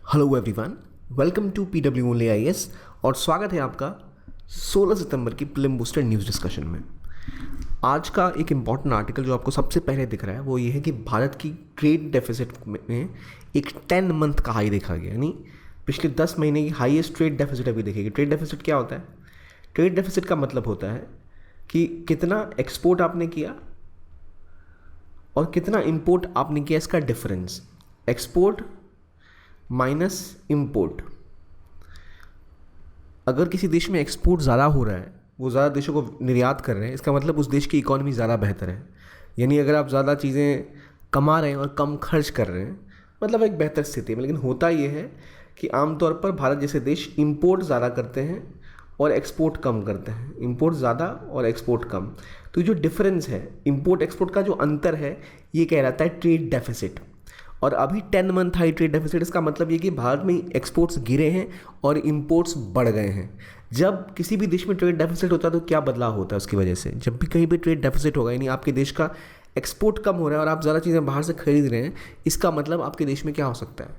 Hello everyone, welcome to PW only IAS और स्वागत है आपका 16 सितंबर की प्रीलिम बूस्टर न्यूज़ डिस्कशन में। आज का एक इम्पॉर्टेंट आर्टिकल जो आपको सबसे पहले दिख रहा है वो ये है कि भारत की ट्रेड डेफिसिट में एक 10 मंथ का हाई देखा गया, यानी पिछले 10 महीने की हाईएस्ट ट्रेड डेफिसिट अभी देखेगी। ट्रेड डेफिसिट क्या होता है? ट्रेड डेफिसिट का मतलब होता है कि कितना एक्सपोर्ट आपने किया और कितना इम्पोर्ट आपने किया, इसका डिफरेंस। Export minus import. अगर किसी देश में एक्सपोर्ट ज़्यादा हो रहा है, वो ज़्यादा देशों को निर्यात कर रहे हैं, इसका मतलब उस देश की इकोनॉमी ज़्यादा बेहतर है। यानी अगर आप ज़्यादा चीज़ें कमा रहे हैं और कम खर्च कर रहे हैं, मतलब एक बेहतर स्थिति में। लेकिन होता ये है कि आमतौर पर भारत जैसे देश इम्पोर्ट ज़्यादा करते हैं और एक्सपोर्ट कम करते हैं। इम्पोर्ट ज़्यादा और एक्सपोर्ट कम, तो जो डिफरेंस है, इम्पोर्ट एक्सपोर्ट का जो अंतर है, ये कहलाता है ट्रेड डेफिसिट। और अभी 10 मंथ हाई ट्रेड डेफिसिट, इसका मतलब ये कि भारत में एक्सपोर्ट्स गिरे हैं और इंपोर्ट्स बढ़ गए हैं। जब किसी भी देश में ट्रेड डेफिसिट होता है तो क्या बदलाव होता है उसकी वजह से? जब भी कहीं भी ट्रेड डेफिसिट होगा, यानी आपके देश का एक्सपोर्ट कम हो रहा है और आप ज़्यादा चीज़ें बाहर से खरीद रहे हैं, इसका मतलब आपके देश में क्या हो सकता है?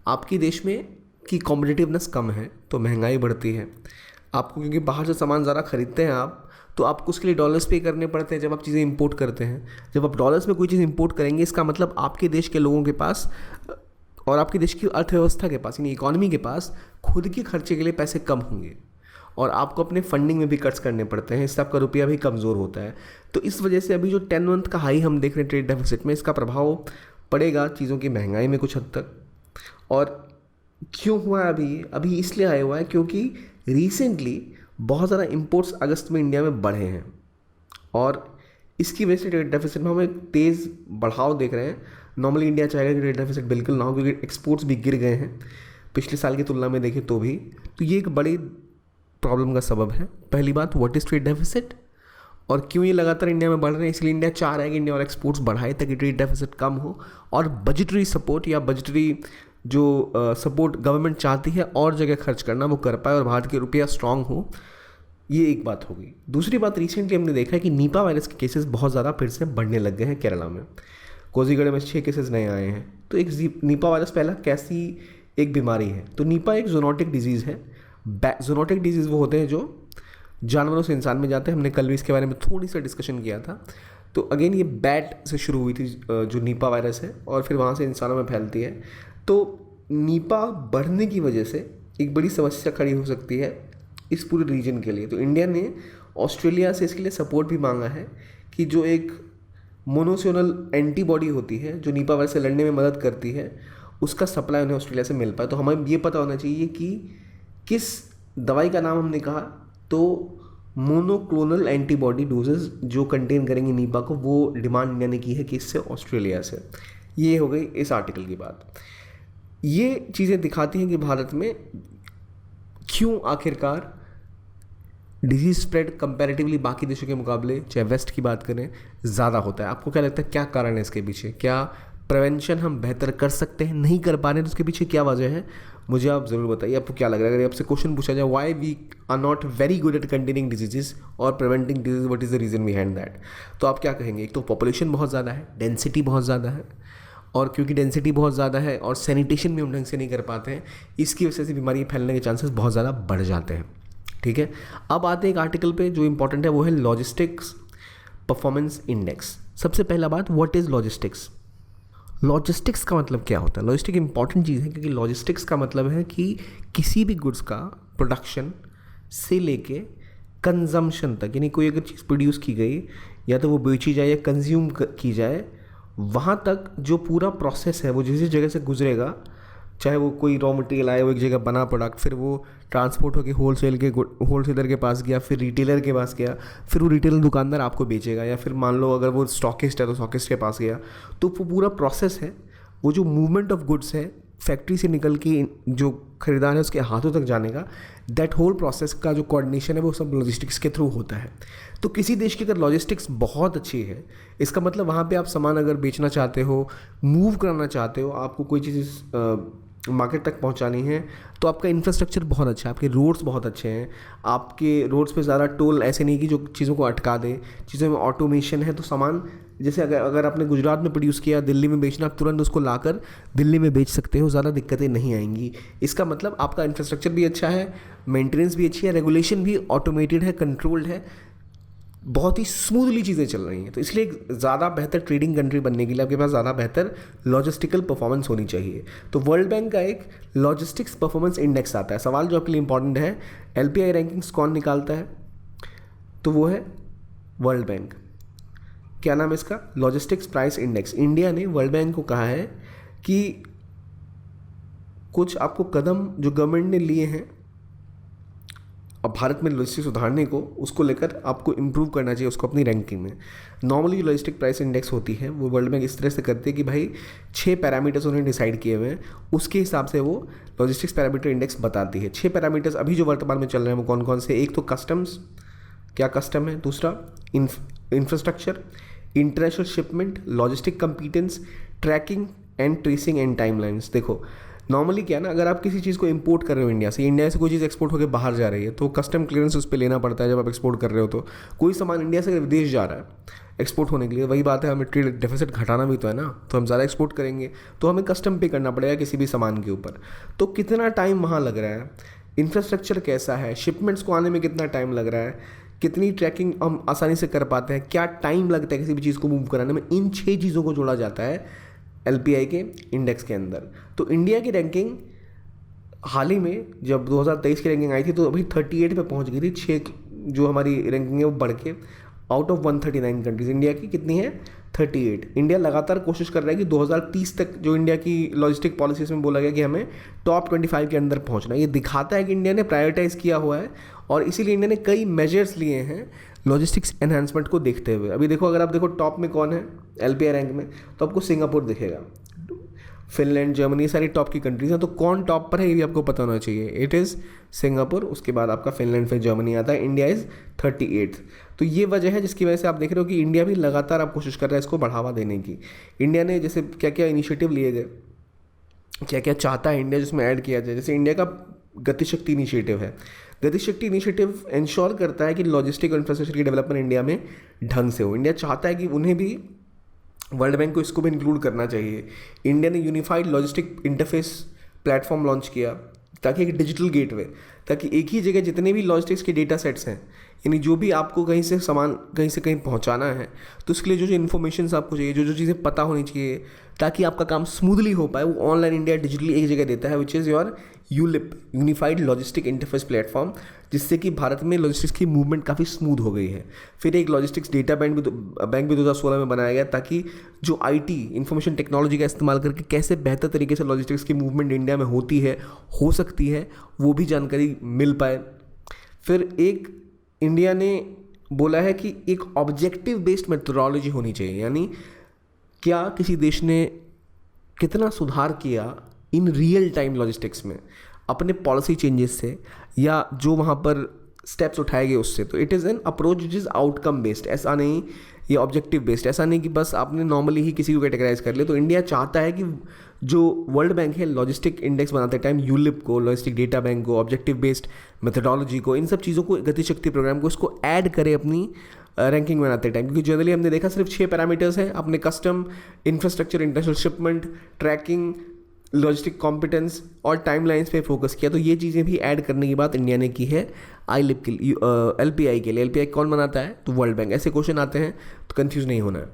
आपके देश में की कॉम्पिटिटिवनेस कम है तो महंगाई बढ़ती है आपको, क्योंकि बाहर से सामान ज़्यादा खरीदते हैं आप, तो आपको उसके लिए डॉलर्स पे करने पड़ते हैं जब आप चीज़ें इंपोर्ट करते हैं। जब आप डॉलर्स में कोई चीज़ इंपोर्ट करेंगे, इसका मतलब आपके देश के लोगों के पास और आपके देश की अर्थव्यवस्था के पास, यानी इकोनॉमी के पास खुद के खर्चे के लिए पैसे कम होंगे और आपको अपने फंडिंग में भी कट्स करने पड़ते हैं, इससे आपका रुपया भी कमज़ोर होता है। तो इस वजह से अभी जो 10 मंथ का हाई हम देख रहे हैं ट्रेड डेफिसिट में, इसका प्रभाव पड़ेगा चीज़ों की महंगाई में कुछ हद तक। और क्यों हुआ अभी इसलिए आया हुआ है क्योंकि रिसेंटली बहुत ज़्यादा इंपोर्ट्स अगस्त में इंडिया में बढ़े हैं और इसकी वजह से ट्रेड डेफिसिट में हम एक तेज़ बढ़ाव देख रहे हैं। नॉर्मली इंडिया चाहेगा कि ट्रेड डेफिसिट बिल्कुल ना हो, क्योंकि एक्सपोर्ट्स भी गिर गए हैं पिछले साल की तुलना में देखें तो भी। तो ये एक बड़ी प्रॉब्लम का सबब है। पहली बात, व्हाट इज़ ट्रेड डेफिसिट और क्यों ये लगातार इंडिया में बढ़ रहे हैं? इसलिए इंडिया चाह रहा है कि इंडिया और एक्सपोर्ट्स बढ़ाए ताकि ट्रेड डेफिसिट कम हो और बजटरी सपोर्ट या बजटरी जो सपोर्ट गवर्नमेंट चाहती है और जगह खर्च करना वो कर पाए और भारत की रुपया स्ट्रांग हो। ये एक बात हो गई। दूसरी बात, रिसेंटली हमने देखा है कि नीपा वायरस के केसेस बहुत ज़्यादा फिर से बढ़ने लग गए हैं केरला में। कोजीगढ़ में 6 केसेस नए आए हैं। तो एक नीपा वायरस पहला कैसी एक बीमारी है? तो नीपा एक जूनोटिक डिजीज़ है। जूनोटिक डिजीज़ वो होते हैं जो जानवरों से इंसान में जाते हैं। हमने कल भी इसके बारे में थोड़ी सा डिस्कशन किया था। तो अगेन ये बैट से शुरू हुई थी जो नीपा वायरस है, और फिर वहाँ से इंसानों में फैलती है। तो नीपा बढ़ने की वजह से एक बड़ी समस्या खड़ी हो सकती है इस पूरे रीजन के लिए। तो इंडिया ने ऑस्ट्रेलिया से इसके लिए सपोर्ट भी मांगा है कि जो एक मोनोक्लोनल एंटीबॉडी होती है जो नीपा वायरस से लड़ने में मदद करती है, उसका सप्लाई उन्हें ऑस्ट्रेलिया से मिल पाए। तो हमें ये पता होना चाहिए कि किस दवाई का नाम हमने कहा, तो मोनोक्लोनल एंटीबॉडी डोजेज जो कंटेन करेंगे नीपा को, वो डिमांड इंडिया ने की है कि इससे ऑस्ट्रेलिया से। ये हो गई इस आर्टिकल की बात। ये चीज़ें दिखाती हैं कि भारत में क्यों आखिरकार डिजीज स्प्रेड कंपैरेटिवली बाकी देशों के मुकाबले, चाहे वेस्ट की बात करें, ज़्यादा होता है। आपको क्या लगता है क्या कारण है इसके पीछे? क्या प्रिवेंशन हम बेहतर कर सकते हैं, नहीं कर पा रहे हैं, तो उसके पीछे क्या वजह है? मुझे आप ज़रूर बताइए आपको क्या लग रहा है। अगर आपसे क्वेश्चन पूछा जाए why we are not very good at containing diseases और preventing disease, what is the reason behind that, तो आप क्या कहेंगे? एक तो पॉपुलेशन बहुत ज़्यादा है, डेंसिटी बहुत ज़्यादा है, और क्योंकि डेंसिटी बहुत ज़्यादा है और सैनिटेशन भी हम ढंग से नहीं कर पाते हैं, इसकी वजह से बीमारी फैलने के चांसेस बहुत ज़्यादा बढ़ जाते हैं। ठीक है, अब आते हैं एक आर्टिकल पे जो इंपॉर्टेंट है, वो है लॉजिस्टिक्स परफॉर्मेंस इंडेक्स। सबसे पहला बात, व्हाट इज़ लॉजिस्टिक्स? लॉजिस्टिक्स का मतलब क्या होता है? लॉजिस्टिक इंपॉर्टेंट चीज़ है क्योंकि लॉजिस्टिक्स का मतलब है कि किसी भी गुड्स का प्रोडक्शन से लेके कंजम्पशन तक, यानी कोई अगर चीज़ प्रोड्यूस की गई या तो वो बेची जाए या कंज्यूम की जाए, वहाँ तक जो पूरा प्रोसेस है वो जिस जगह से गुजरेगा, चाहे वो कोई रॉ मटेरियल आए, वो एक जगह बना प्रोडक्ट, फिर वो ट्रांसपोर्ट होकर होलसेलर के पास गया, फिर रिटेलर के पास गया, फिर वो रिटेलर दुकानदार आपको बेचेगा, या फिर मान लो अगर वो स्टॉकिस्ट है तो स्टॉकिस्ट के पास गया। तो वो पूरा प्रोसेस है, वो जो मूवमेंट ऑफ गुड्स है फैक्ट्री से निकल के जो खरीदार है उसके हाथों तक जाने का, दैट होल प्रोसेस का जो कोऑर्डिनेशन है वो सब लॉजिस्टिक्स के थ्रू होता है। तो किसी देश की अगर लॉजिस्टिक्स बहुत अच्छी है, इसका मतलब वहाँ पे आप सामान अगर बेचना चाहते हो, मूव करना चाहते हो, आपको कोई चीज़ मार्केट तक पहुंचानी है, तो आपका इंफ्रास्ट्रक्चर बहुत अच्छा है, आपके रोड्स बहुत अच्छे हैं, आपके रोड्स पे ज़्यादा टोल ऐसे नहीं कि जो चीज़ों को अटका दे, चीज़ों में ऑटोमेशन है। तो सामान जैसे अगर आपने गुजरात में प्रोड्यूस किया, दिल्ली में बेचना, आप तुरंत उसको लाकर दिल्ली में बेच सकते हो, ज़्यादा दिक्कतें नहीं आएंगी। इसका मतलब आपका इंफ्रास्ट्रक्चर भी अच्छा है, मेंटेनेंस भी अच्छी है, रेगुलेशन भी ऑटोमेटेड है, कंट्रोल्ड है, बहुत ही स्मूथली चीज़ें चल रही हैं। तो इसलिए एक ज़्यादा बेहतर ट्रेडिंग कंट्री बनने के लिए आपके पास ज़्यादा बेहतर लॉजिस्टिकल परफॉर्मेंस होनी चाहिए। तो वर्ल्ड बैंक का एक लॉजिस्टिक्स परफॉर्मेंस इंडेक्स आता है। सवाल जो आपके लिए इंपॉर्टेंट है, एलपीआई रैंकिंग्स कौन निकालता है? तो वो है वर्ल्ड बैंक। क्या नाम है इसका? Logistics price index. इंडिया ने वर्ल्ड बैंक को कहा है कि कुछ आपको कदम जो गवर्नमेंट ने लिए हैं अब भारत में लॉजिस्टिक्स सुधारने को, उसको लेकर आपको इम्प्रूव करना चाहिए उसको अपनी रैंकिंग में। नॉर्मली जो लॉजिस्टिक प्राइस इंडेक्स होती है वो वर्ल्ड बैंक इस तरह से करती है कि भाई 6 पैरामीटर्स उन्होंने डिसाइड किए हुए हैं, उसके हिसाब से वो लॉजिस्टिक्स पैरामीटर इंडेक्स बताती है। 6 पैरामीटर्स अभी जो वर्तमान में चल रहे हैं वो कौन कौन से? एक तो कस्टम्स, क्या कस्टम है, दूसरा infrastructure, international shipment, logistic competence, tracking and tracing and timelines. देखो नॉर्मली क्या है ना, अगर आप किसी चीज़ को इंपोर्ट कर रहे हो इंडिया से कोई चीज़ एक्सपोर्ट होकर बाहर जा रही है तो कस्टम क्लियरेंस उस पर लेना पड़ता है। जब आप एक्सपोर्ट कर रहे हो तो कोई सामान इंडिया से विदेश जा रहा है एक्सपोर्ट होने के लिए, वही बात है, हमें ट्रेड डेफिसिट घटाना भी तो है ना, तो हम ज़्यादा एक्सपोर्ट करेंगे तो हमें कस्टम पे करना पड़ेगा किसी भी सामान के ऊपर। तो कितना टाइम वहाँ लग रहा है, इंफ्रास्ट्रक्चर कैसा है, शिपमेंट्स को आने में कितना टाइम लग रहा है, कितनी ट्रैकिंग हम आसानी से कर पाते हैं, क्या टाइम लगता है किसी भी चीज़ को मूव कराने में, इन 6 चीज़ों को जोड़ा जाता है एलपीआई के इंडेक्स के अंदर। तो इंडिया की रैंकिंग हाल ही में जब 2023 की रैंकिंग आई थी तो अभी 38 पे पहुंच गई थी। 6 जो हमारी रैंकिंग है वो बढ़ के आउट ऑफ 139 कंट्रीज इंडिया की कितनी है? 38। इंडिया लगातार कोशिश कर रहा है कि 2030 तक जो इंडिया की लॉजिस्टिक पॉलिसीज में बोला गया कि हमें टॉप 25 के अंदर पहुंचना है। ये दिखाता है कि इंडिया ने प्रायोरिटाइज किया हुआ है और इसीलिए इंडिया ने कई मेजर्स लिए हैं लॉजिस्टिक्स एनहांसमेंट को देखते हुए। अभी देखो, अगर आप देखो टॉप में कौन है एलपीआई रैंक में, तो आपको सिंगापुर दिखेगा, फिनलैंड, जर्मनी, सारी टॉप की कंट्रीज हैं। तो कौन टॉप पर है ये भी आपको पता होना चाहिए। इट इज़ सिंगापुर, उसके बाद आपका फिनलैंड, फिर जर्मनी आता है, इंडिया इज़ 38th। तो ये वजह है जिसकी वजह से आप देख रहे हो कि इंडिया भी लगातार आप कोशिश कर रहा है इसको बढ़ावा देने की। इंडिया ने जैसे क्या क्या इनिशिएटिव लिए गए, क्या क्या चाहता है इंडिया जिसमें ऐड किया जाए। जैसे इंडिया का गतिशक्ति इनिशिएटिव है। गतिशक्ति इनिशिएटिव इंश्योर करता है कि लॉजिस्टिक और इंफ्रास्ट्रक्चर की डेवलपमेंट इंडिया में ढंग से हो। इंडिया चाहता है कि उन्हें भी, वर्ल्ड बैंक को इसको भी इंक्लूड करना चाहिए। इंडिया ने unified logistic interface platform launch किया ताकि एक डिजिटल गेटवे, ताकि एक ही जगह जितने भी लॉजिस्टिक्स के डेटा सेट्स हैं, यानी जो भी आपको कहीं से सामान कहीं से कहीं पहुंचाना है, तो उसके लिए जो जो इन्फॉर्मेशन आपको चाहिए, जो जो चीज़ें पता होनी चाहिए ताकि आपका काम स्मूथली हो पाए, वो ऑनलाइन इंडिया डिजिटली एक जगह देता है, which is your ULIP, unified logistic interface platform, जिससे कि भारत में लॉजिस्टिक्स की मूवमेंट काफ़ी स्मूथ हो गई है। फिर एक लॉजिस्टिक्स डेटा बैंक भी 2016 में बनाया गया ताकि जो आईटी इंफॉर्मेशन टेक्नोलॉजी का इस्तेमाल करके कैसे बेहतर तरीके से लॉजिस्टिक्स की मूवमेंट इंडिया में होती है, हो सकती है, वो भी जानकारी मिल पाए। फिर एक इंडिया ने बोला है कि एक ऑब्जेक्टिव बेस्ड मेथोडोलॉजी होनी चाहिए, यानी क्या किसी देश ने कितना सुधार किया इन रियल टाइम लॉजिस्टिक्स में अपने पॉलिसी चेंजेस से या जो वहाँ पर स्टेप्स उठाए गए उससे। तो it is an approach which is outcome based, ऐसा नहीं, ये ऑब्जेक्टिव बेस्ड, ऐसा नहीं कि बस आपने नॉर्मली ही किसी को कैटेगराइज कर लिया। तो इंडिया चाहता है कि जो वर्ल्ड बैंक है लॉजिस्टिक इंडेक्स बनाते टाइम यूलिप को, लॉजिस्टिक डेटा बैंक को, ऑब्जेक्टिव बेस्ड मेथोडोलॉजी को, इन सब चीज़ों को, गतिशक्ति प्रोग्राम को, इसको ऐड करे अपनी रैंकिंग बनाते टाइम। क्योंकि जनरली हमने देखा सिर्फ 6 पैरामीटर्स हैं, अपने custom, infrastructure, international shipment, tracking, logistic competence और टाइमलाइंस पे फोकस किया। तो ये चीज़ें भी ऐड करने की बात इंडिया ने की है आईलिप के लिए, एलपीआई के लिए। एलपीआई कौन बनाता है? तो वर्ल्ड बैंक। ऐसे क्वेश्चन आते हैं तो कंफ्यूज नहीं होना है।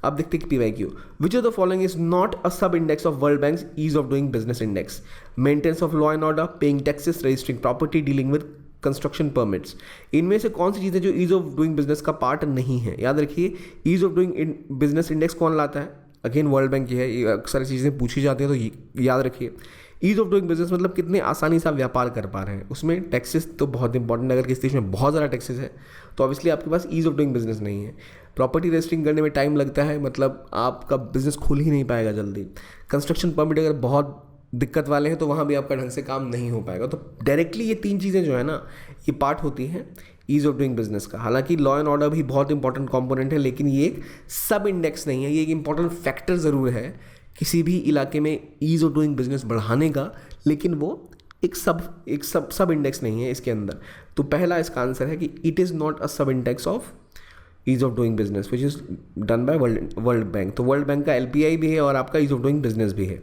अब देखते हैं PYQ, which of the following is not a sub index of World Bank's ease of doing business index? Maintenance of law and order, paying taxes, registering property, dealing with construction permits. इनमें से कौन सी चीज़ें जो ease of doing business का part नहीं है? याद रखिए, ease of doing business index कौन लाता है? अगेन वर्ल्ड बैंक की है। ये अक्सर चीज़ें पूछी जाती हैं तो याद रखिए, ईज ऑफ डूइंग बिजनेस मतलब कितने आसानी से आप व्यापार कर पा रहे हैं। उसमें टैक्सेस तो बहुत इंपॉर्टेंट, अगर किसी देश में बहुत ज़्यादा टैक्सेस है तो ऑब्वियसली आपके पास ईज ऑफ डूइंग बिजनेस नहीं है। प्रॉपर्टी रजिस्टरिंग करने में टाइम लगता है, मतलब आपका बिजनेस खुल ही नहीं पाएगा जल्दी। कंस्ट्रक्शन परमिट अगर बहुत दिक्कत वाले हैं तो वहाँ भी आपका ढंग से काम नहीं हो पाएगा। तो डायरेक्टली ये 3 चीज़ें जो है ना, ये पार्ट होती हैं ईज ऑफ डूइंग बिजनेस का। हालांकि लॉ एंड ऑर्डर भी बहुत इंपॉर्टेंट कंपोनेंट है, लेकिन ये एक सब इंडेक्स नहीं है, ये एक इंपॉर्टेंट फैक्टर ज़रूर है किसी भी इलाके में ईज़ ऑफ डूइंग बिजनेस बढ़ाने का, लेकिन वो एक सब इंडेक्स नहीं है इसके अंदर। तो पहला इसका आंसर है कि it is not a sub index of ease of doing business which is done by world bank. तो वर्ल्ड बैंक का LPI भी है और आपका ईज़ ऑफ डूइंग बिजनेस भी है।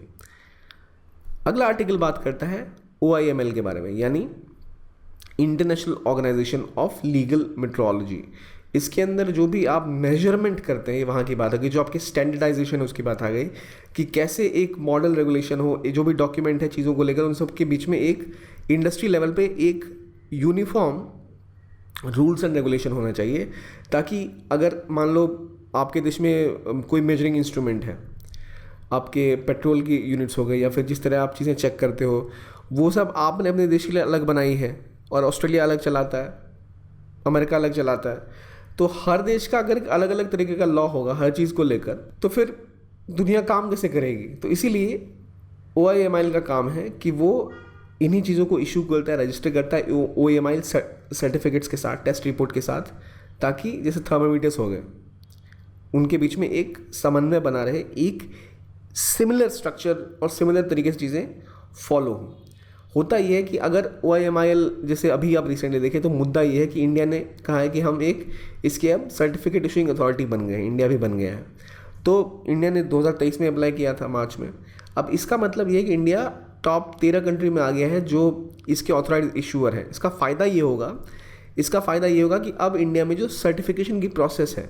अगला आर्टिकल बात करता है OIML के बारे में, यानी international organization of legal metrology. इसके अंदर जो भी आप मेजरमेंट करते हैं, वहाँ की बात आ गई, जो आपके स्टैंडर्डाइजेशन है उसकी बात आ गई, कि कैसे एक मॉडल रेगुलेशन हो, जो भी डॉक्यूमेंट है चीज़ों को लेकर, उन सब के बीच में एक इंडस्ट्री लेवल पे एक यूनिफॉर्म रूल्स एंड रेगुलेशन होना चाहिए, ताकि अगर मान लो आपके देश में कोई मेजरिंग इंस्ट्रूमेंट है, आपके पेट्रोल की यूनिट्स हो गई या फिर जिस तरह आप चीज़ें चेक करते हो, वो सब आपने अपने देश के लिए अलग बनाई है और ऑस्ट्रेलिया अलग चलाता है, अमेरिका अलग चलाता है। तो हर देश का अगर अलग अलग तरीके का लॉ होगा हर चीज़ को लेकर, तो फिर दुनिया काम कैसे करेगी। तो इसीलिए OIML का काम है कि वो इन्हीं चीज़ों को इशू करता है, रजिस्टर करता है OIML सर्टिफिकेट्स के साथ, टेस्ट रिपोर्ट के साथ, ताकि जैसे थर्मामीटर्स हो गए उनके बीच में एक समन्वय बना रहे, एक सिमिलर स्ट्रक्चर और सिमिलर तरीके से चीज़ें फॉलो हों। होता ये है कि अगर OIML जैसे अभी आप रिसेंटली देखें, तो मुद्दा ये है कि इंडिया ने कहा है कि हम एक इसके अब सर्टिफिकेट इशूइंग अथॉरिटी बन गए हैं, इंडिया भी बन गया है। तो इंडिया ने 2023 में अप्लाई किया था मार्च में। अब इसका मतलब ये है कि इंडिया टॉप 13 कंट्री में आ गया है जो इसके ऑथराइज इशूअर है। इसका फ़ायदा ये होगा कि अब इंडिया में जो सर्टिफिकेशन की प्रोसेस है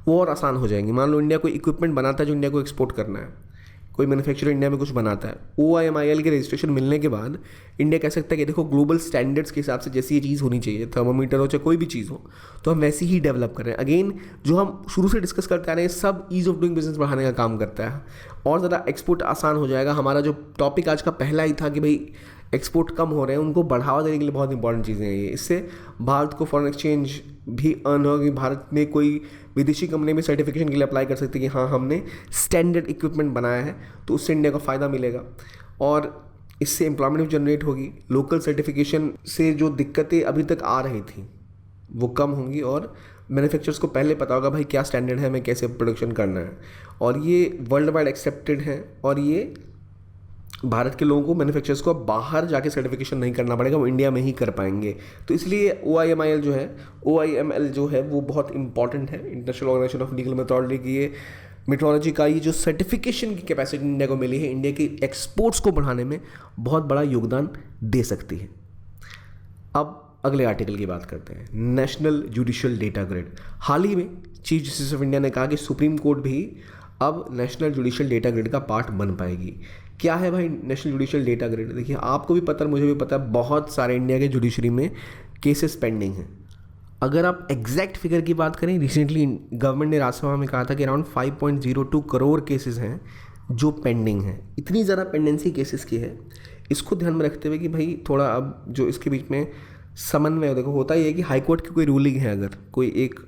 वो और आसान हो जाएंगी। मान लो इंडिया कोई इक्विपमेंट बनाता है जो इंडिया को एक्सपोर्ट करना है, कोई मैन्युफैक्चरर इंडिया में कुछ बनाता है, OIML के रजिस्ट्रेशन मिलने के बाद इंडिया कह सकता है कि देखो ग्लोबल स्टैंडर्ड्स के हिसाब से जैसी ये चीज़ होनी चाहिए, थर्मोमीटर हो चाहे कोई भी चीज़ हो, तो हम वैसी ही डेवलप करें। अगेन जो हम शुरू से डिस्कस करते आ रहे हैं, सब ईज़ ऑफ डूइंग बिजनेस बढ़ाने का काम करता है और ज़्यादा एक्सपोर्ट आसान हो जाएगा। हमारा जो टॉपिक आज का पहला ही था कि भाई एक्सपोर्ट कम हो रहे हैं, उनको बढ़ावा देने के लिए बहुत इंपॉर्टेंट चीज़ें हैं ये। इससे भारत को फॉरेन एक्सचेंज भी अर्न होगा कि भारत में कोई विदेशी कंपनी भी सर्टिफिकेशन के लिए अप्लाई कर सकती है कि हाँ हमने स्टैंडर्ड इक्विपमेंट बनाया है, तो उससे इंडिया को फ़ायदा मिलेगा और इससे एम्प्लॉयमेंट भी जनरेट होगी। लोकल सर्टिफिकेशन से जो दिक्कतें अभी तक आ रही थी वो कम होंगी और मैन्युफैक्चरर्स को पहले पता होगा भाई क्या स्टैंडर्ड है, हमें कैसे प्रोडक्शन करना है, और ये वर्ल्ड वाइड एक्सेप्टेड है। और ये भारत के लोगों को, मैन्युफैक्चरर्स को बाहर जाके सर्टिफिकेशन नहीं करना पड़ेगा, वो इंडिया में ही कर पाएंगे। तो इसलिए OIML जो है वो बहुत इंपॉर्टेंट है, international organization of legal metrology की। ये मेट्रोलॉजी का ये जो सर्टिफिकेशन की कैपेसिटी इंडिया को मिली है, इंडिया की एक्सपोर्ट्स को बढ़ाने में बहुत बड़ा योगदान दे सकती है। अब अगले आर्टिकल की बात करते हैं, नेशनल जुडिशियल डेटा ग्रिड। हाल ही में चीफ जस्टिस ऑफ इंडिया ने कहा कि सुप्रीम कोर्ट भी अब नेशनल जुडिशियल डेटा ग्रिड का पार्ट बन पाएगी। क्या है भाई नेशनल जुडिशियल डेटा ग्रिड? देखिए आपको भी पता है, मुझे भी पता है, बहुत सारे इंडिया के जुडिशरी में केसेस पेंडिंग हैं। अगर आप एग्जैक्ट फिगर की बात करें, रिसेंटली गवर्नमेंट ने राज्यसभा में कहा था कि अराउंड 5.02 करोड़ केसेस हैं जो पेंडिंग हैं। इतनी ज़्यादा पेंडेंसी केसेस की है, इसको ध्यान में रखते हुए कि भाई थोड़ा अब जो इसके बीच में समन्वय, देखो होता ही है कि हाई कोर्ट की कोई रूलिंग है, अगर कोई एक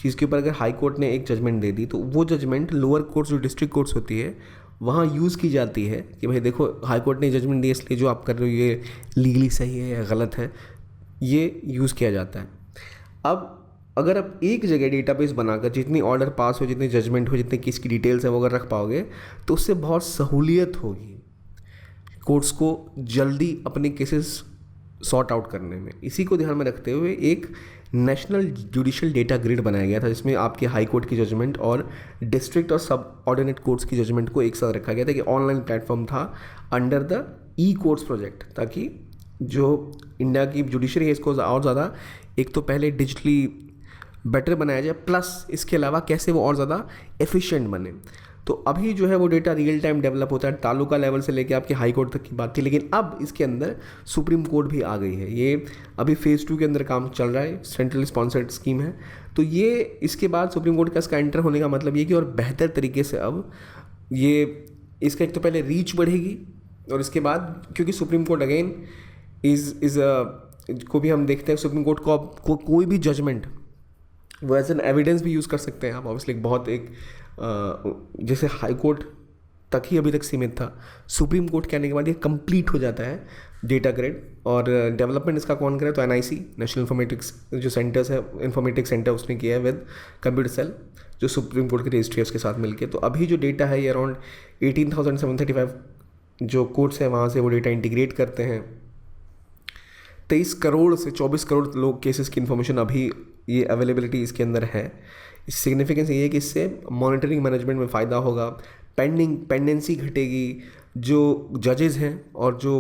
चीज़ के ऊपर अगर हाई कोर्ट ने एक जजमेंट दे दी, तो वो जजमेंट लोअर कोर्ट्स जो डिस्ट्रिक्ट कोर्ट्स होती है वहाँ यूज़ की जाती है कि भाई देखो हाई कोर्ट ने जजमेंट दी, इसलिए जो आप कर रहे हो ये लीगली सही है या गलत है, ये यूज़ किया जाता है। अब अगर आप एक जगह डेटाबेस बनाकर जितनी ऑर्डर पास हो, जितनी जजमेंट हो, जितने केस की डिटेल्स है वो अगर रख पाओगे, तो उससे बहुत सहूलियत होगी कोर्ट्स को जल्दी अपने केसेस सॉर्ट आउट करने में। इसी को ध्यान में रखते हुए एक नेशनल जुडिशियल डेटा ग्रिड बनाया गया था, जिसमें आपके हाई कोर्ट की जजमेंट और डिस्ट्रिक्ट और सब ऑर्डिनेट कोर्ट्स की जजमेंट को एक साथ रखा गया था, कि ऑनलाइन प्लेटफॉर्म था अंडर द ई-कोर्ट्स प्रोजेक्ट, ताकि जो इंडिया की जुडिशरी है इसको और ज़्यादा एक तो पहले डिजिटली बेटर बनाया जाए, प्लस इसके अलावा कैसे वो और ज़्यादा एफिशिएंट बने। तो अभी जो है वो डेटा रियल टाइम डेवलप होता है, तालुका लेवल से लेके आपके हाई कोर्ट तक की बात थी, लेकिन अब इसके अंदर सुप्रीम कोर्ट भी आ गई है। ये अभी फेज़ 2 के अंदर काम चल रहा है, सेंट्रल स्पॉन्सर्ड स्कीम है। तो ये इसके बाद सुप्रीम कोर्ट का इसका एंटर होने का मतलब ये कि और बेहतर तरीके से अब ये इसका एक तो पहले रीच बढ़ेगी, और इसके बाद क्योंकि सुप्रीम कोर्ट अगेन इज़ को भी हम देखते हैं, सुप्रीम कोर्ट को कोई भी जजमेंट वो एज एन एविडेंस भी यूज़ कर सकते हैं आप। ऑब्वियसली बहुत एक जैसे हाई कोर्ट तक ही अभी तक सीमित था, सुप्रीम कोर्ट के आने के बाद ये कंप्लीट हो जाता है डेटा ग्रिड। और डेवलपमेंट इसका कौन करे, तो NIC नेशनल इन्फॉर्मेटिक्स जो सेंटर्स है, इन्फॉर्मेटिक्स सेंटर उसने किया है विद कंप्यूटर सेल, जो सुप्रीम कोर्ट की रजिस्ट्री है उसके साथ मिलके। तो अभी जो डेटा है ये अराउंड 18,735 जो कोर्ट्स हैं वहाँ से वो डेटा इंटीग्रेट करते हैं। 23 करोड़ से 24 करोड़ लोग केसेस की इन्फॉर्मेशन अभी ये अवेलेबिलिटी इसके अंदर है। इस सिग्निफिकेंस ये है कि इससे मॉनिटरिंग मैनेजमेंट में फ़ायदा होगा, पेंडेंसी घटेगी, जो जजेस हैं और जो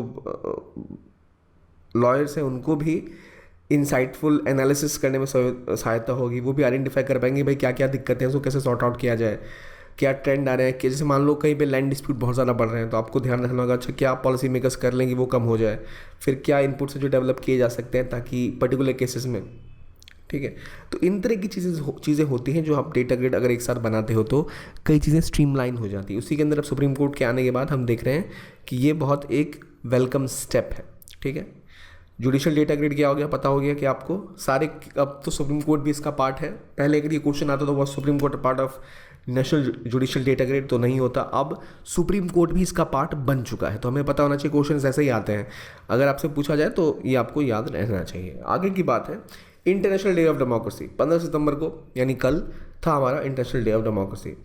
लॉयर्स हैं उनको भी इंसाइटफुल एनालिसिस करने में सहायता होगी। वो भी आइडेंटिफाई कर पाएंगे भाई क्या क्या दिक्कतें हैं, उसको कैसे सॉर्ट आउट किया जाए, क्या ट्रेंड आ रहे हैं। कि जैसे मान लो कहीं पे लैंड डिस्प्यूट बहुत ज़्यादा बढ़ रहे हैं तो आपको ध्यान रखना होगा अच्छा क्या पॉलिसी मेकर्स कर लेंगे वो कम हो जाए, फिर क्या इनपुट से जो डेवलप किए जा सकते हैं ताकि पर्टिकुलर केसेस में, ठीक है। तो इन तरह की चीज़ें होती हैं जो आप डेटा ग्रिड अगर एक साथ बनाते हो तो कई चीज़ें स्ट्रीमलाइन हो जाती है। उसी के अंदर अब सुप्रीम कोर्ट के आने के बाद हम देख रहे हैं कि ये बहुत एक वेलकम स्टेप है, ठीक है। जुडिशल डेटा ग्रिड क्या हो गया, पता हो गया कि आपको सारे, अब तो सुप्रीम कोर्ट भी इसका पार्ट है। पहले अगर ये क्वेश्चन आता तो वो supreme court part of national judicial data grid तो नहीं होता, अब सुप्रीम कोर्ट भी इसका पार्ट बन चुका है। तो हमें पता होना चाहिए, क्वेश्चन ऐसे ही आते हैं, अगर आपसे पूछा जाए तो ये आपको याद रहना चाहिए। आगे की बात है इंटरनेशनल डे ऑफ डेमोक्रेसी। 15 सितंबर को यानी कल था हमारा इंटरनेशनल डे ऑफ डेमोक्रेसी।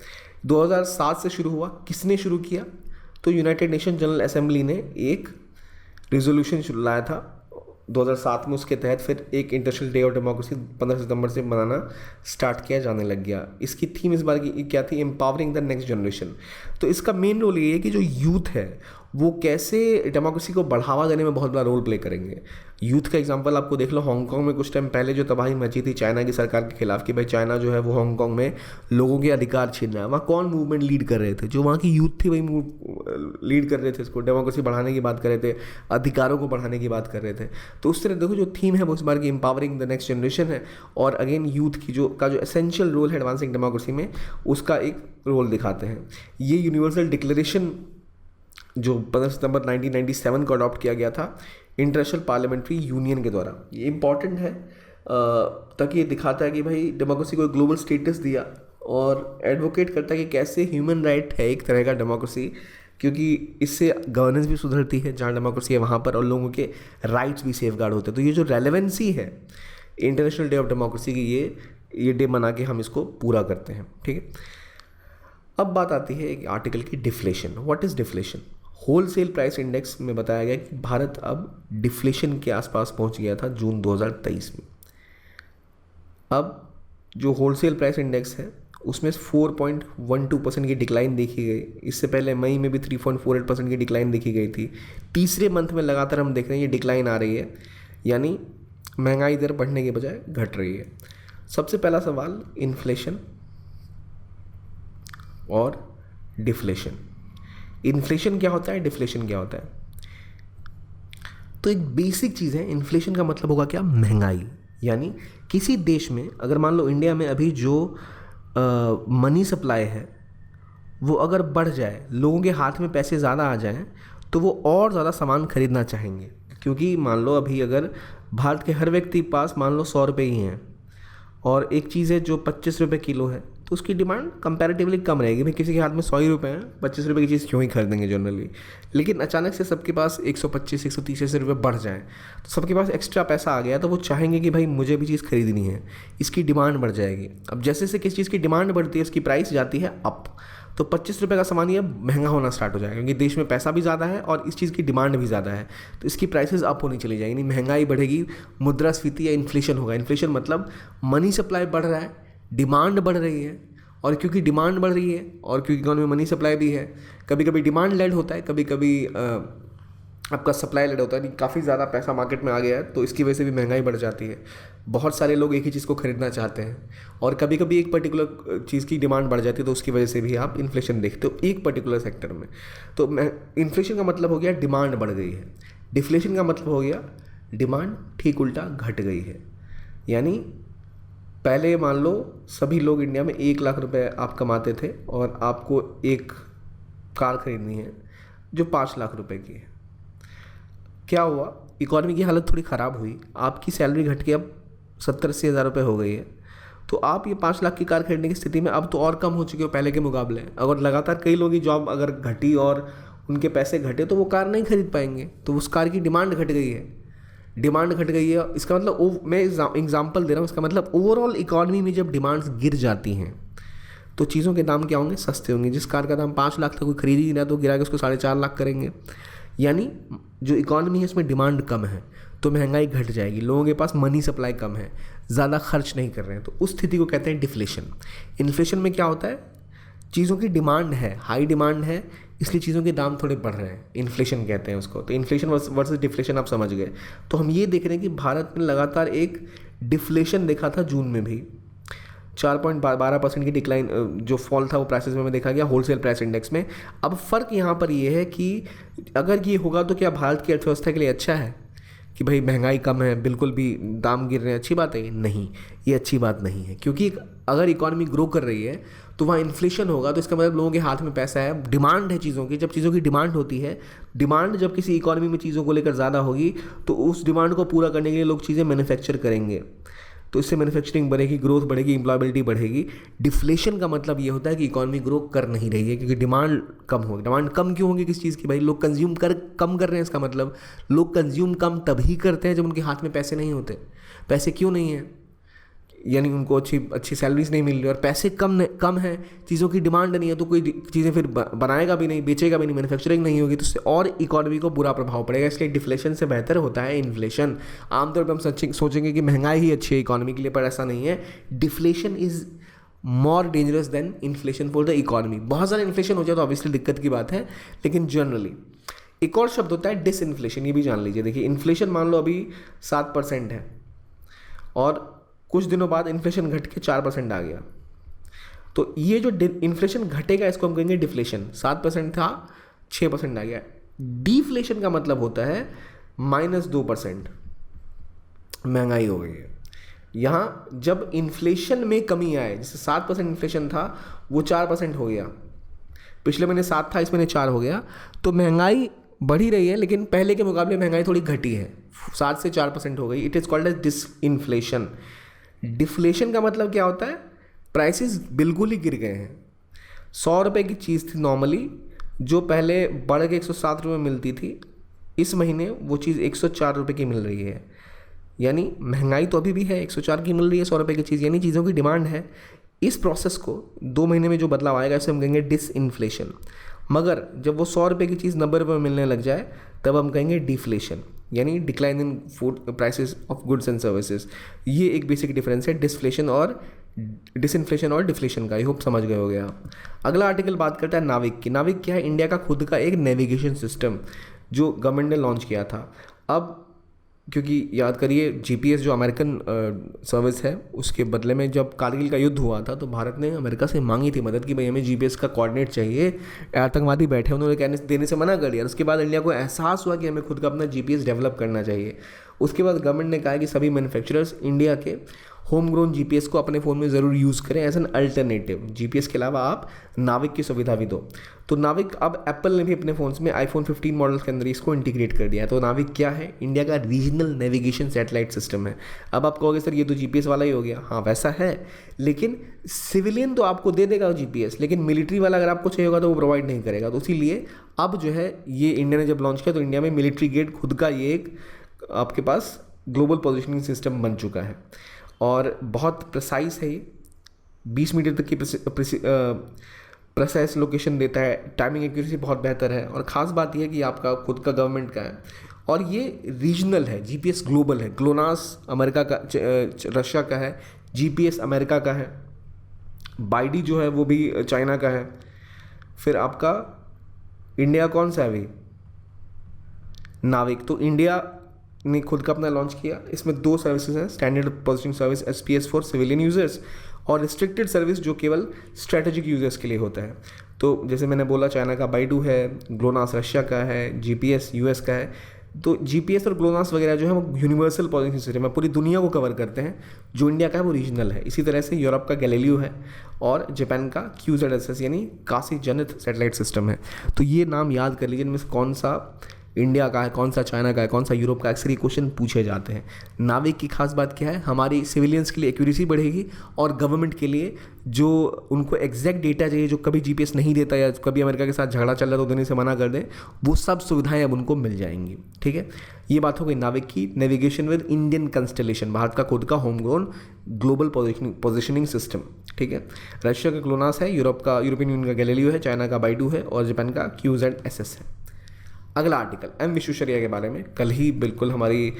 2007 से शुरू हुआ। किसने शुरू किया? तो यूनाइटेड नेशन जनरल असेंबली ने एक रेजोल्यूशन लाया था 2007 में, उसके तहत फिर एक इंटरनेशनल डे ऑफ डेमोक्रेसी 15 सितंबर से मनाना स्टार्ट किया जाने लग गया। इसकी थीम इस बार की क्या थी? Empowering the next generation. तो इसका मेन रोल ये है कि जो यूथ है वो कैसे डेमोक्रेसी को बढ़ावा देने में बहुत बड़ा रोल प्ले करेंगे। यूथ का एग्जांपल आपको देख लो, हांगकांग में कुछ टाइम पहले जो तबाही मची थी चाइना की सरकार के खिलाफ कि भाई चाइना जो है वो हांगकांग में लोगों के अधिकार छीन रहा है, वहाँ कौन मूवमेंट लीड कर रहे थे? जो वहाँ की यूथ थी वही लीड कर रहे थे इसको, डेमोक्रेसी बढ़ाने की बात कर रहे थे, अधिकारों को बढ़ाने की बात कर रहे थे। तो उस तरह देखो जो थीम है वो इस बार की एम्पावरिंग द नेक्स्ट जनरेशन है, और अगेन यूथ की जो एसेंशियल रोल है एडवांसिंग डेमोक्रेसी में उसका एक रोल दिखाते हैं। ये यूनिवर्सल डिक्लेरेशन जो 15 सितंबर 1997 को अडॉप्ट किया गया था इंटरनेशनल पार्लियामेंट्री यूनियन के द्वारा। ये इंपॉर्टेंट है ताकि ये दिखाता है कि भाई डेमोक्रेसी को एक ग्लोबल स्टेटस दिया, और एडवोकेट करता है कि कैसे ह्यूमन राइट है एक तरह का डेमोक्रेसी, क्योंकि इससे गवर्नेंस भी सुधरती है जहाँ डेमोक्रेसी है वहाँ पर, और लोगों के राइट्स भी सेफगार्ड होते हैं। तो ये जो रेलेवेंसी है इंटरनेशनल डे ऑफ डेमोक्रेसी की, ये डे मना के हम इसको पूरा करते हैं, ठीक है। अब बात आती है एक आर्टिकल की deflation. What is deflation? Wholesale price index में बताया गया कि भारत अब डिफ्लेशन के आसपास पहुंच गया था जून 2023 में। अब जो होलसेल प्राइस इंडेक्स है उसमें 4.12% की डिक्लाइन देखी गई। इससे पहले मई में भी 3.48% की डिक्लाइन देखी गई थी। तीसरे मंथ में लगातार हम देख रहे हैं ये डिक्लाइन आ रही है, यानी महंगाई दर बढ़ने के बजाय घट रही है। सबसे पहला सवाल, इन्फ्लेशन और डिफ्लेशन। इन्फ्लेशन क्या होता है, डिफ्लेशन क्या होता है? तो एक बेसिक चीज़ है, इन्फ्लेशन का मतलब होगा क्या? महंगाई। यानी किसी देश में, अगर मान लो इंडिया में अभी जो मनी सप्लाई है वो अगर बढ़ जाए, लोगों के हाथ में पैसे ज़्यादा आ जाएं, तो वो और ज़्यादा सामान खरीदना चाहेंगे। क्योंकि मान लो अभी अगर भारत के हर व्यक्ति के पास मान लो 100 रुपये ही हैं, और एक चीज़ है जो 25 रुपये किलो है, तो उसकी डिमांड कंपैरेटिवली कम रहेगी। भाई किसी के हाथ में 100 ही रुपये हैं, 25 रुपये की चीज़ क्यों ही खरीदेंगे जनरली। लेकिन अचानक से सबके पास 125 130 ऐसे रुपये बढ़ जाएँ, तो सबके पास एक्स्ट्रा पैसा आ गया, तो वो चाहेंगे कि भाई मुझे भी चीज़ खरीदनी है, इसकी डिमांड बढ़ जाएगी। अब जैसे जैसे किसी चीज़ की डिमांड बढ़ती है उसकी प्राइस जाती है अप, तो 25 रुपये का सामान ये महंगा होना स्टार्ट हो जाएगा, क्योंकि देश में पैसा भी ज़्यादा है और इस चीज़ की डिमांड भी ज़्यादा है, तो इसकी प्राइसेस अप होनी चली जाएगी, महंगाई बढ़ेगी, मुद्रास्फीति या इन्फ्लेशन होगा। इन्फ्लेशन मतलब मनी सप्लाई बढ़ रहा है, डिमांड बढ़ रही है, और क्योंकि डिमांड बढ़ रही है और क्योंकि इकोनॉमी में मनी सप्लाई भी है, कभी कभी डिमांड लेड होता है, कभी कभी आपका सप्लाई लेड होता है, नहीं काफ़ी ज़्यादा पैसा मार्केट में आ गया है तो इसकी वजह से भी महंगाई बढ़ जाती है। बहुत सारे लोग एक ही चीज़ को खरीदना चाहते हैं, और कभी कभी एक पर्टिकुलर चीज़ की डिमांड बढ़ जाती है, तो उसकी वजह से भी आप इन्फ्लेशन देखते हो एक पर्टिकुलर सेक्टर में। तो इन्फ्लेशन का मतलब हो गया डिमांड बढ़ गई है, डिफ्लेशन का मतलब हो गया डिमांड ठीक उल्टा घट गई है। यानी पहले मान लो सभी लोग इंडिया में 1 लाख रुपए आप कमाते थे और आपको एक कार खरीदनी है जो 5 लाख रुपए की है। क्या हुआ? इकॉनमी की हालत थोड़ी ख़राब हुई, आपकी सैलरी घट के अब 70-80 हज़ार रुपये हो गई है, तो आप ये 5 लाख की कार खरीदने की स्थिति में अब तो और कम हो चुके हो पहले के मुकाबले। अगर लगातार कई लोगों की जॉब अगर घटी और उनके पैसे घटे तो वो कार नहीं खरीद पाएंगे, तो उस कार की डिमांड घट गई है। डिमांड घट गई है, इसका मतलब मैं एग्जांपल दे रहा हूँ, इसका मतलब ओवरऑल इकॉनमी में जब डिमांड्स गिर जाती हैं तो चीज़ों के दाम क्या होंगे, सस्ते होंगे। जिस कार का दाम 5 लाख था कोई खरीद ही नहीं, तो गिरा के उसको 4.5 लाख करेंगे। यानी जो इकॉनमी है उसमें डिमांड कम है तो महंगाई घट जाएगी, लोगों के पास मनी सप्लाई कम है, ज़्यादा खर्च नहीं कर रहे हैं, तो उस स्थिति को कहते हैं डिफ्लेशन। इन्फ्लेशन में क्या होता है, चीज़ों की डिमांड है, हाई डिमांड है, इसलिए चीज़ों के दाम थोड़े बढ़ रहे हैं, इन्फ्लेशन कहते हैं उसको। तो इन्फ्लेशन वर्सेस डिफ्लेशन आप समझ गए। तो हम ये देख रहे हैं कि भारत में लगातार एक डिफ्लेशन देखा था, जून में भी 4.12% की डिक्लाइन, जो फॉल था वो प्राइसेस में देखा गया होलसेल प्राइस इंडेक्स में। अब फ़र्क यहाँ पर ये है कि अगर ये होगा तो क्या भारत की अर्थव्यवस्था के लिए अच्छा है कि भाई महंगाई कम है, बिल्कुल भी दाम गिर रहे हैं, अच्छी बात है? नहीं, ये अच्छी बात नहीं है, क्योंकि अगर इकॉनमी ग्रो कर रही है तो वहाँ इन्फ्लेशन होगा, तो इसका मतलब लोगों के हाथ में पैसा है, डिमांड है चीज़ों की। जब चीज़ों की डिमांड होती है, डिमांड जब किसी इकॉनमी में चीज़ों को लेकर ज़्यादा होगी तो उस डिमांड को पूरा करने के लिए लोग चीज़ें मैन्युफैक्चर करेंगे, तो इससे मैन्युफैक्चरिंग बढ़ेगी, ग्रोथ बढ़ेगी, एम्प्लॉयबिलिटी बढ़ेगी। डिफ्लेशन का मतलब ये होता है कि इकॉनमी ग्रो कर नहीं रही है क्योंकि डिमांड कम होगी। डिमांड कम क्यों होगी किस चीज़ की? भाई लोग कंज्यूम कम कर रहे हैं। इसका मतलब लोग कंज्यूम कम तभी करते हैं जब उनके हाथ में पैसे नहीं होते। पैसे क्यों नहीं है? यानी उनको अच्छी सैलरीज नहीं मिल रही और पैसे कम है, चीज़ों की डिमांड नहीं है, तो कोई चीज़ें फिर बनाएगा भी नहीं, बेचेगा भी नहीं, मैन्युफैक्चरिंग नहीं होगी, तो उससे और इकॉनमी को बुरा प्रभाव पड़ेगा। इसलिए डिफ्लेशन से बेहतर होता है इन्फ्लेशन। आमतौर पर हम सोचेंगे कि महंगाई ही अच्छी है इकॉनमी के लिए, पर ऐसा नहीं है। Deflation is more dangerous than inflation for the economy. बहुत ज़्यादा इन्फ्लेशन हो जाए तो ऑब्वियसली दिक्कत की बात है, लेकिन जनरली एक और शब्द होता है डिसइन्फ्लेशन, ये भी जान लीजिए। देखिए इन्फ्लेशन मान लो अभी 7% है और कुछ दिनों बाद इन्फ्लेशन घट के 4% आ गया, तो ये जो इन्फ्लेशन घटेगा इसको हम कहेंगे डिफ्लेशन। 7% था, 6% आ गया। डिफ्लेशन का मतलब होता है -2% महंगाई हो गई है। यहाँ जब इन्फ्लेशन में कमी आए, जैसे 7% इन्फ्लेशन था वो 4% हो गया, पिछले महीने 7 था, इस महीने 4 हो गया, तो महंगाई बढ़ ही रही है, लेकिन पहले के मुकाबले महंगाई थोड़ी घटी है, 7 से 4% हो गई। It is called as disinflation. Deflation का मतलब क्या होता है? प्राइसेस बिल्कुल ही गिर गए हैं। 100 रुपये की चीज़ थी नॉर्मली, जो पहले बढ़ के 107 रुपये मिलती थी, इस महीने वो चीज़ 104 रुपये की मिल रही है। यानी महंगाई तो अभी भी है, 104 की मिल रही है 100 रुपये की चीज़, यानी चीज़ों की डिमांड है। इस प्रोसेस को 2 महीने में जो बदलाव आएगा इसे हम कहेंगे डिसइन्फ्लेशन। मगर जब वो 100 रुपये की चीज़ 90 रुपये में मिलने लग जाए तब हम कहेंगे डिफ्लेशन, यानी decline in food prices of goods and services. ये एक बेसिक डिफरेंस है डिसफ्लेशन और डिसइन्फ्लेशन और डिफ्लेशन का। आई होप समझ गए हो गया आप। अगला आर्टिकल बात करता है नाविक की। नाविक क्या है? इंडिया का खुद का एक नेविगेशन सिस्टम जो गवर्नमेंट ने लॉन्च किया था। अब क्योंकि याद करिए जीपीएस जो अमेरिकन सर्विस है, उसके बदले में जब कारगिल का युद्ध हुआ था तो भारत ने अमेरिका से मांगी थी मदद कि भाई हमें जीपीएस का कोऑर्डिनेट चाहिए, आतंकवादी बैठे, उन्होंने देने से मना कर दिया। उसके बाद इंडिया को एहसास हुआ कि हमें खुद का अपना जीपीएस डेवलप करना चाहिए। उसके बाद गवर्नमेंट ने कहा कि सभी मैन्युफैक्चरर्स इंडिया के होम ग्रोन जीपीएस को अपने फ़ोन में ज़रूर यूज़ करें एज एन अल्टरनेटिव। जीपीएस के अलावा आप नाविक की सुविधा भी दो। तो नाविक अब एप्पल ने भी अपने फ़ोन्स में iPhone 15 मॉडल्स के अंदर इसको इंटीग्रेट कर दिया है। तो नाविक क्या है? इंडिया का रीजनल नेविगेशन सैटेलाइट सिस्टम है। अब आप कहोगे सर ये तो जीपीएस वाला ही हो गया। हाँ वैसा है, लेकिन सिविलियन तो आपको दे देगा जीपीएस, लेकिन मिलिट्री वाला अगर आपको चाहिए होगा तो वो प्रोवाइड नहीं करेगा। तो इसीलिए अब जो है ये इंडिया ने जब लॉन्च किया तो इंडिया में मिलिट्री ग्रेड खुद का ये एक आपके पास ग्लोबल पोजिशनिंग सिस्टम बन चुका है और बहुत प्रिसाइज है ये। 20 मीटर तक की प्रिसाइज लोकेशन देता है, टाइमिंग एक्यूरेसी बहुत बेहतर है और ख़ास बात यह है कि आपका खुद का गवर्नमेंट का है और ये रीजनल है। जीपीएस ग्लोबल है। ग्लोनास अमेरिका का, रशिया का है, जीपीएस अमेरिका का है, बाइडी जो है वो भी चाइना का है। फिर आपका इंडिया कौन सा है अभी? नाविक। तो इंडिया ने खुद का अपना लॉन्च किया। इसमें 2 सर्विसेज हैं, standard positioning service SPS for civilian users और रिस्ट्रिक्टेड सर्विस जो केवल स्ट्रेटेजिक यूजर्स के लिए होता है। तो जैसे मैंने बोला चाइना का बाइडू है, ग्लोनास रशिया का है, जीपीएस यूएस का है। तो जीपीएस और ग्लोनास वगैरह जो है वो यूनिवर्सल पोजिशनिंग सिस्टम है, पूरी दुनिया को कवर करते हैं। जो इंडिया का है वो रीजनल है। इसी तरह से यूरोप का गैलीलियो है और जापान का QZSS यानी काशी जनित सैटेलाइट सिस्टम है। तो ये नाम याद कर लीजिए, इनमें से कौन सा इंडिया का है, कौन सा चाइना का है, कौन सा यूरोप का, अक्सर ये क्वेश्चन पूछे जाते हैं। नाविक की खास बात क्या है, हमारी सिविलियंस के लिए एक्यूरेसी बढ़ेगी और गवर्नमेंट के लिए जो उनको एग्जैक्ट डेटा चाहिए, जो कभी जीपीएस नहीं देता या कभी अमेरिका के साथ झगड़ा चल रहा तो देने से मना कर दें, वो सब सुविधाएं अब उनको मिल जाएंगी। ठीक है, ये बात हो गई नाविक की। Navigation with Indian constellation, Bharat का खुद का home grown global positioning system. ठीक है, रशिया का ग्लोनास है, यूरोप का यूरोपियन यूनियन का गैलीलियो है, चाइना का बाइडू है और जापान का QZSS है। अगला आर्टिकल एम विश्वेश्वरैया के बारे में। कल ही बिल्कुल हमारी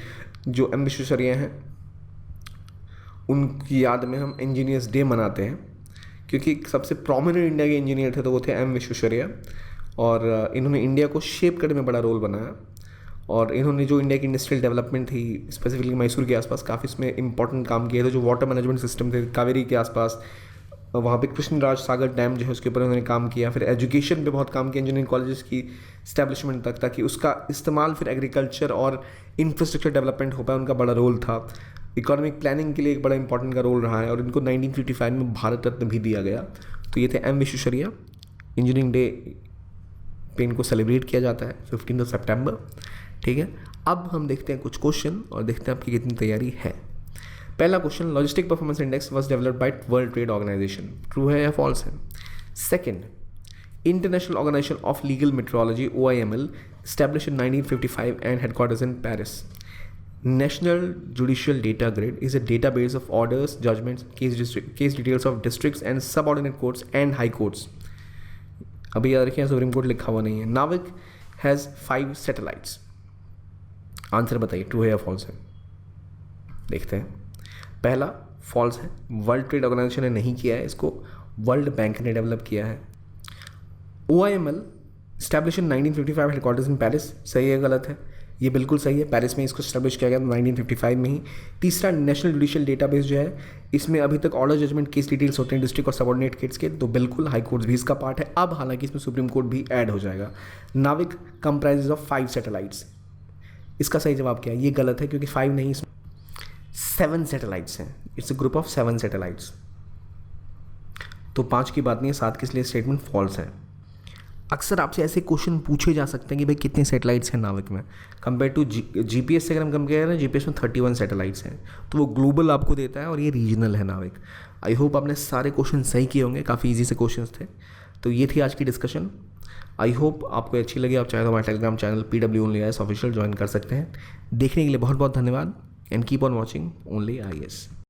जो एम विश्वेश्वरैया हैं उनकी याद में हम इंजीनियर्स डे मनाते हैं, क्योंकि सबसे प्रोमिनेंट इंडिया के इंजीनियर थे तो वो थे एम विश्वेश्वरैया, और इन्होंने इंडिया को शेप करने में बड़ा रोल बनाया। और इन्होंने जो इंडिया की इंडस्ट्रियल डेवलपमेंट थी, स्पेसिफिकली मैसूर के आसपास काफ़ी इसमें इंपॉर्टेंट काम किए थे। जो वाटर मैनेजमेंट सिस्टम थे कावेरी के आसपास, वहाँ पे कृष्णराज सागर डैम जो है उसके ऊपर उन्होंने काम किया। फिर एजुकेशन पे बहुत काम किया, इंजीनियरिंग कॉलेजेस की इस्टेब्लिशमेंट तक, ताकि उसका इस्तेमाल फिर एग्रीकल्चर और इंफ्रास्ट्रक्चर डेवलपमेंट हो पाए, उनका बड़ा रोल था। इकोनॉमिक प्लानिंग के लिए एक बड़ा इंपॉर्टेंट का रोल रहा है और इनको 1955 में भारत रत्न भी दिया गया। तो ये थे एम विश्वेश्वरैया। इंजीनियरिंग डे पे इनको सेलिब्रेट किया जाता है 15 सितंबर। ठीक है, अब हम देखते हैं कुछ क्वेश्चन और देखते हैं आपकी कितनी तैयारी है। पहला question, logistic performance index was developed by world trade organization, true है या फॉल्स है? Second, international organization of legal metrology OIML established in 1955 and headquarters in Paris. National Judicial Data Grid is a database of orders, judgments, case details of districts and subordinate courts and high courts. अभी याद रखिए supreme court लिखा हुआ नहीं है। नाविक has 5 satellites. Answer बताइए, true है या फॉल्स है? देखते हैं। पहला फॉल्स है, वर्ल्ड ट्रेड ऑर्गेनाइजेशन ने नहीं किया है इसको, वर्ल्ड बैंक ने डेवलप किया है। OIML establish in 1955, headquarters in Paris, सही है गलत है? ये बिल्कुल सही है, पेरिस में इसको स्टैब्लिश किया गया 1955 में ही। तीसरा, नेशनल जुडिशियल डेटाबेस जो है इसमें अभी तक ऑर्डर जजमेंट केस डिटेल्स होते हैं डिस्ट्रिक्ट और सबऑर्डिनेट केस के, तो बिल्कुल हाई कोर्ट्स भी इसका पार्ट है। अब हालांकि इसमें सुप्रीम कोर्ट भी ऐड हो जाएगा। नाविक कंप्राइजेज ऑफ 5 सैटेलाइट्स, इसका सही जवाब क्या है? ये गलत है क्योंकि 5 नहीं, इसमें 7 सैटेलाइट्स हैं। It's a group of 7 satellites. तो 5 की बात नहीं है, 7 के लिए स्टेटमेंट फॉल्स है। अक्सर आपसे ऐसे क्वेश्चन पूछे जा सकते हैं कि भाई कितने सैटेलाइट्स हैं नाविक में, कंपेयर टू जीपीएस से अगर हम कंपेयर करें, जीपीएस में 31 सैटेलाइट्स हैं, तो वो ग्लोबल आपको देता है और ये रीजनल है नाविक। आई होप आपने सारे क्वेश्चन सही किए होंगे, काफ़ी इजी से क्वेश्चन थे। तो ये थी आज की डिस्कशन। आई होप आपको अच्छी लगी। आप चाहे तो हमारे Telegram channel PW Only IAS official join कर सकते हैं। देखने के लिए बहुत बहुत धन्यवाद and keep on watching only IAS।